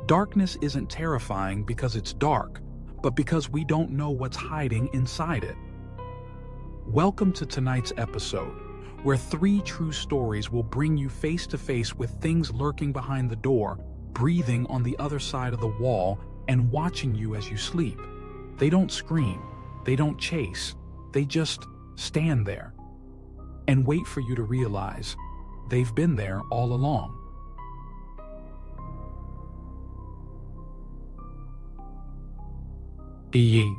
Darkness isn't terrifying because it's dark, but because we don't know what's hiding inside it. Welcome to tonight's episode, where 3 true stories will bring you face to face with things lurking behind the door, breathing on the other side of the wall, and watching you as you sleep. They don't scream, they don't chase, they just stand there and wait for you to realize they've been there all along. E.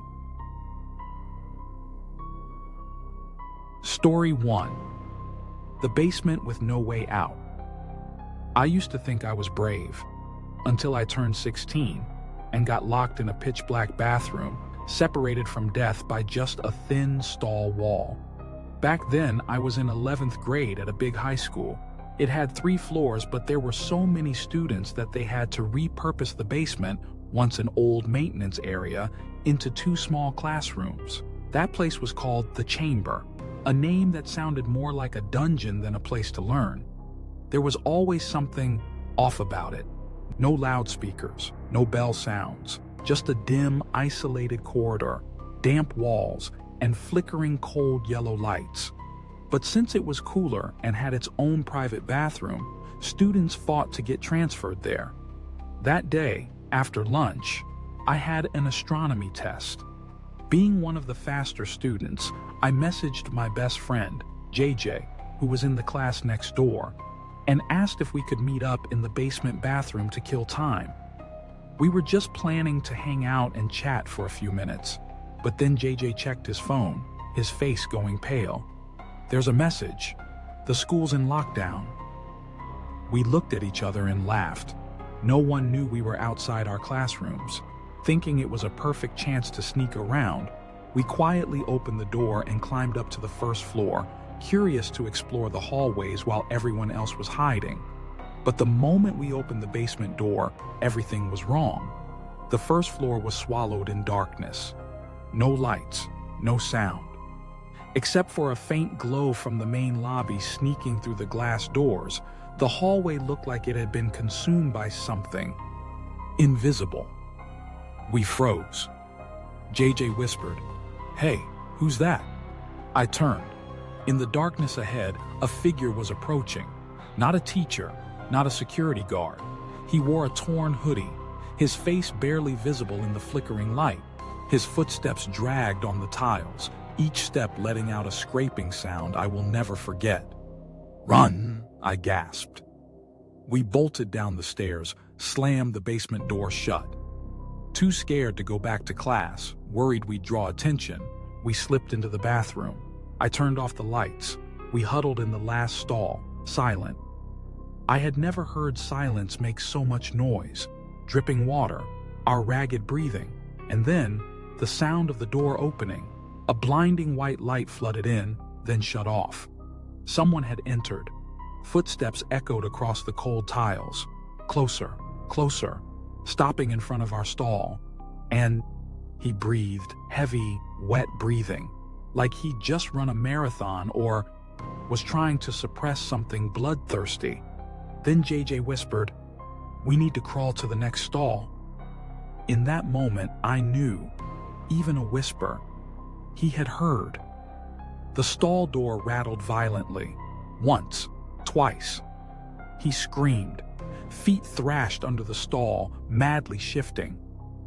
Story 1. The basement with no way out. I used to think I was brave, until I turned 16 and got locked in a pitch-black bathroom, separated from death by just a thin stall wall. Back then, I was in 11th grade at a big high school. It had 3 floors, but there were so many students that they had to repurpose the basement, once an old maintenance area, into 2 small classrooms. That place was called the Chamber, a name that sounded more like a dungeon than a place to learn. There was always something off about it. No loudspeakers, no bell sounds, just a dim, isolated corridor, damp walls, and flickering cold yellow lights. But since it was cooler and had its own private bathroom, students fought to get transferred there. That day, after lunch, I had an astronomy test. Being one of the faster students, I messaged my best friend, JJ, who was in the class next door, and asked if we could meet up in the basement bathroom to kill time. We were just planning to hang out and chat for a few minutes, but then JJ checked his phone, his face going pale. There's a message. The school's in lockdown. We looked at each other and laughed. No one knew we were outside our classrooms. Thinking it was a perfect chance to sneak around, we quietly opened the door and climbed up to the first floor, curious to explore the hallways while everyone else was hiding. But the moment we opened the basement door, everything was wrong. The first floor was swallowed in darkness. No lights, no sound. Except for a faint glow from the main lobby sneaking through the glass doors, the hallway looked like it had been consumed by something invisible. We froze. JJ whispered, "Hey, who's that?" I turned. In the darkness ahead, a figure was approaching. Not a teacher, not a security guard. He wore a torn hoodie, his face barely visible in the flickering light. His footsteps dragged on the tiles, each step letting out a scraping sound I will never forget. "Run!" I gasped. We bolted down the stairs, slammed the basement door shut. Too scared to go back to class, worried we'd draw attention, we slipped into the bathroom. I turned off the lights. We huddled in the last stall, silent. I had never heard silence make so much noise. Dripping water, our ragged breathing, and then the sound of the door opening. A blinding white light flooded in, then shut off. Someone had entered. Footsteps echoed across the cold tiles. Closer, closer, stopping in front of our stall. And he breathed, heavy, wet breathing, like he'd just run a marathon or was trying to suppress something bloodthirsty. Then JJ whispered, "We need to crawl to the next stall." In that moment, I knew, even a whisper, he had heard. The stall door rattled violently, once, twice. He screamed. Feet thrashed under the stall, madly shifting.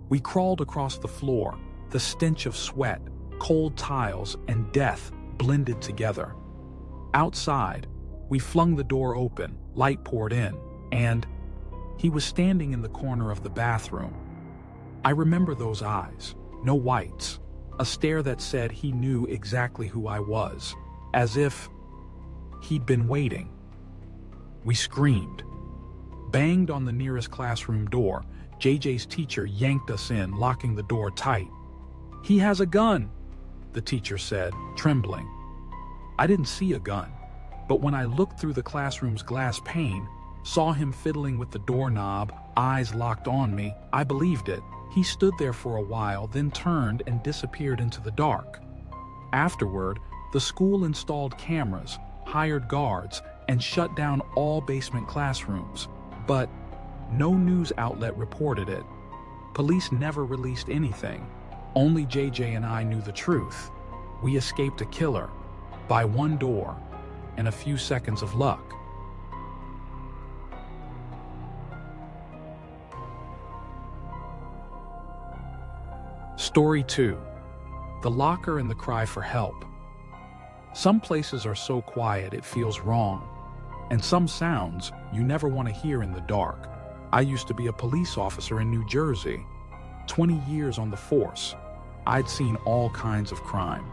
We crawled across the floor, the stench of sweat, cold tiles, and death blended together. Outside, we flung the door open, light poured in, and he was standing in the corner of the bathroom. I remember those eyes, no whites, a stare that said he knew exactly who I was, as if he'd been waiting. We screamed. Banged on the nearest classroom door, JJ's teacher yanked us in, locking the door tight. "He has a gun," the teacher said, trembling. I didn't see a gun, but when I looked through the classroom's glass pane, saw him fiddling with the doorknob, eyes locked on me, I believed it. He stood there for a while, then turned and disappeared into the dark. Afterward, the school installed cameras, hired guards, and shut down all basement classrooms. But No news outlet reported it. Police never released anything. Only JJ and I knew the truth. We escaped a killer by one door and a few seconds of luck. Story 2. The locker and the cry for help. Some places are so quiet it feels wrong, and some sounds you never want to hear in the dark. I used to be a police officer in New Jersey. 20 years on the force. I'd seen all kinds of crime.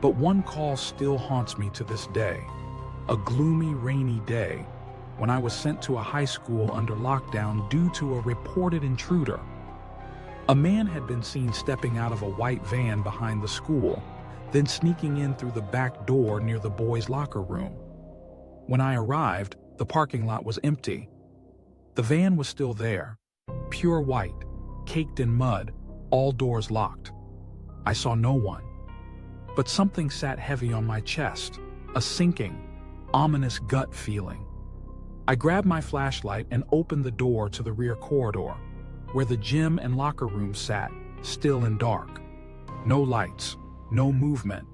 But one call still haunts me to this day. A gloomy, rainy day when I was sent to a high school under lockdown due to a reported intruder. A man had been seen stepping out of a white van behind the school, then sneaking in through the back door near the boys' locker room. When I arrived, the parking lot was empty. The van was still there, pure white, caked in mud, all doors locked. I saw no one. But something sat heavy on my chest, a sinking, ominous gut feeling. I grabbed my flashlight and opened the door to the rear corridor, where the gym and locker room sat, still and dark. No lights, no movement.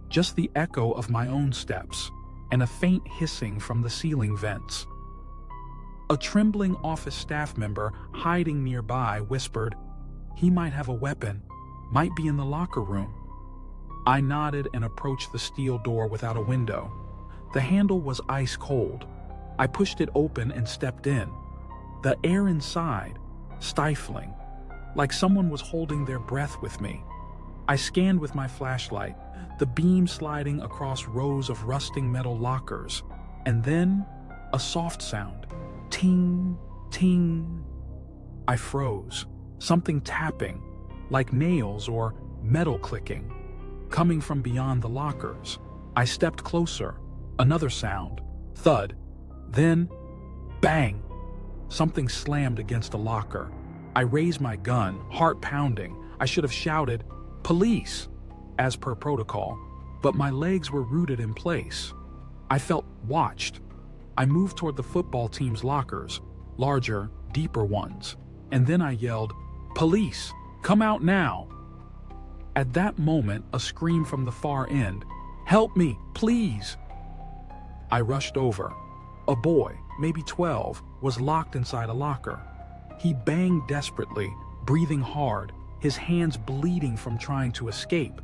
Just the echo of my own steps and a faint hissing from the ceiling vents. A trembling office staff member hiding nearby whispered, "He might have a weapon, might be in the locker room." I nodded and approached the steel door without a window. The handle was ice cold. I pushed it open and stepped in. The air inside, stifling, like someone was holding their breath with me. I scanned with my flashlight, the beam sliding across rows of rusting metal lockers, and then a soft sound. Ting, ting. I froze, something tapping, like nails or metal clicking, coming from beyond the lockers. I stepped closer, another sound, thud, then bang. Something slammed against a locker. I raised my gun, heart pounding. I should have shouted, "Police!" as per protocol, but my legs were rooted in place. I felt watched. I moved toward the football team's lockers, larger, deeper ones, and then I yelled, "Police! Come out now!" At that moment, a scream from the far end, "Help me, please!" I rushed over. A boy, maybe 12, was locked inside a locker. He banged desperately, breathing hard, his hands bleeding from trying to escape.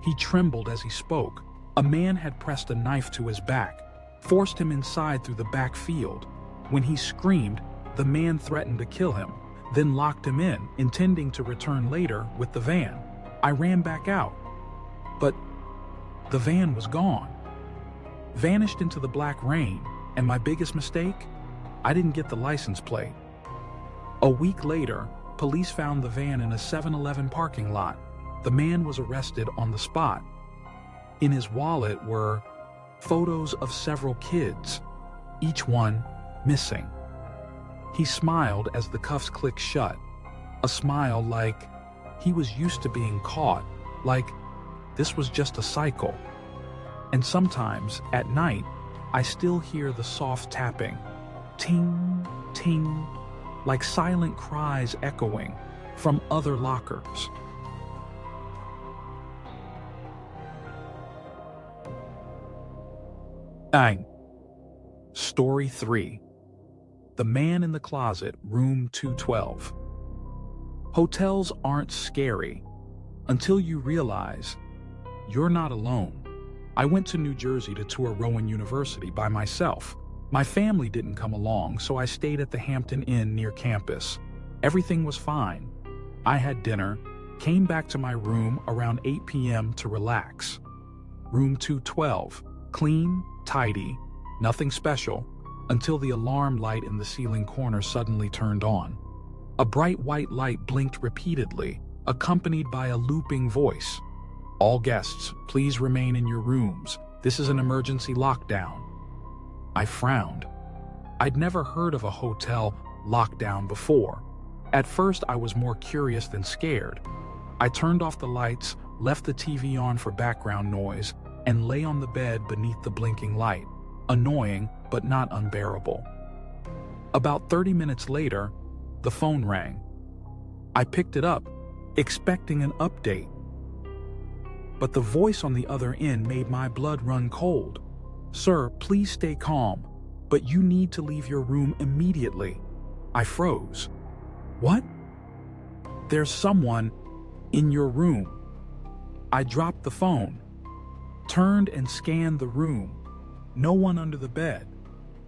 He trembled as he spoke. A man had pressed a knife to his back, forced him inside through the back field. When he screamed, the man threatened to kill him, then locked him in, intending to return later with the van. I ran back out, but the van was gone. Vanished into the black rain, and my biggest mistake? I didn't get the license plate. A week later, police found the van in a 7-Eleven parking lot. The man was arrested on the spot. In his wallet were photos of several kids, each one missing. He smiled as the cuffs clicked shut, a smile like he was used to being caught, like this was just a cycle. And sometimes, at night, I still hear the soft tapping, ting, ting, like silent cries echoing from other lockers. Bang. Story 3. The Man in the Closet, Room 212. Hotels aren't scary until you realize you're not alone. I went to New Jersey to tour Rowan University by myself. My family didn't come along, so I stayed at the Hampton Inn near campus. Everything was fine. I had dinner, came back to my room around 8 p.m. to relax. Room 212, clean, tidy, nothing special, until the alarm light in the ceiling corner suddenly turned on. A bright white light blinked repeatedly, accompanied by a looping voice. "All guests, please remain in your rooms. This is an emergency lockdown." I frowned. I'd never heard of a hotel lockdown before. At first, I was more curious than scared. I turned off the lights, left the TV on for background noise, and lay on the bed beneath the blinking light. Annoying, but not unbearable. About 30 minutes later, the phone rang. I picked it up, expecting an update. But the voice on the other end made my blood run cold. "Sir, please stay calm, but you need to leave your room immediately." I froze. "What?" "There's someone in your room." I dropped the phone, turned and scanned the room. No one under the bed.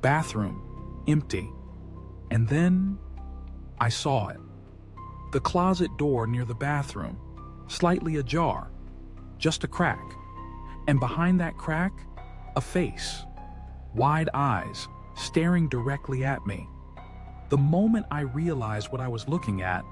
Bathroom, empty. And then I saw it. The closet door near the bathroom, slightly ajar, just a crack. And behind that crack, a face, wide eyes, staring directly at me. The moment I realized what I was looking at,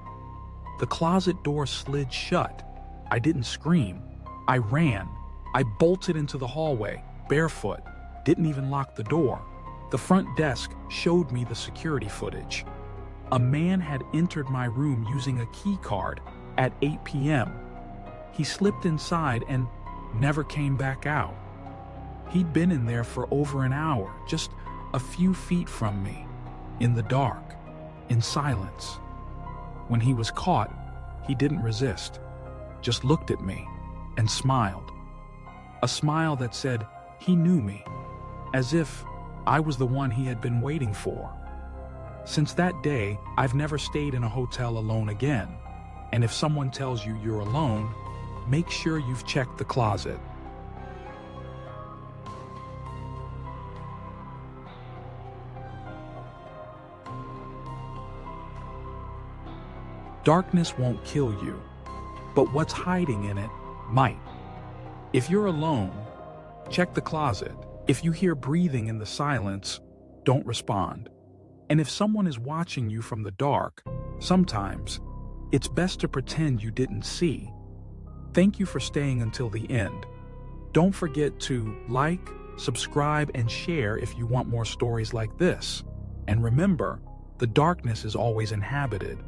the closet door slid shut. I didn't scream. I ran. I bolted into the hallway, barefoot, didn't even lock the door. The front desk showed me the security footage. A man had entered my room using a key card at 8 p.m. He slipped inside and never came back out. He'd been in there for over an hour, just a few feet from me, in the dark, in silence. When he was caught, he didn't resist, just looked at me and smiled. A smile that said he knew me, as if I was the one he had been waiting for. Since that day, I've never stayed in a hotel alone again. And if someone tells you you're alone, make sure you've checked the closet. Darkness won't kill you, but what's hiding in it might. If you're alone, check the closet. If you hear breathing in the silence, don't respond. And if someone is watching you from the dark, sometimes it's best to pretend you didn't see. Thank you for staying until the end. Don't forget to like, subscribe, and share if you want more stories like this. And remember, the darkness is always inhabited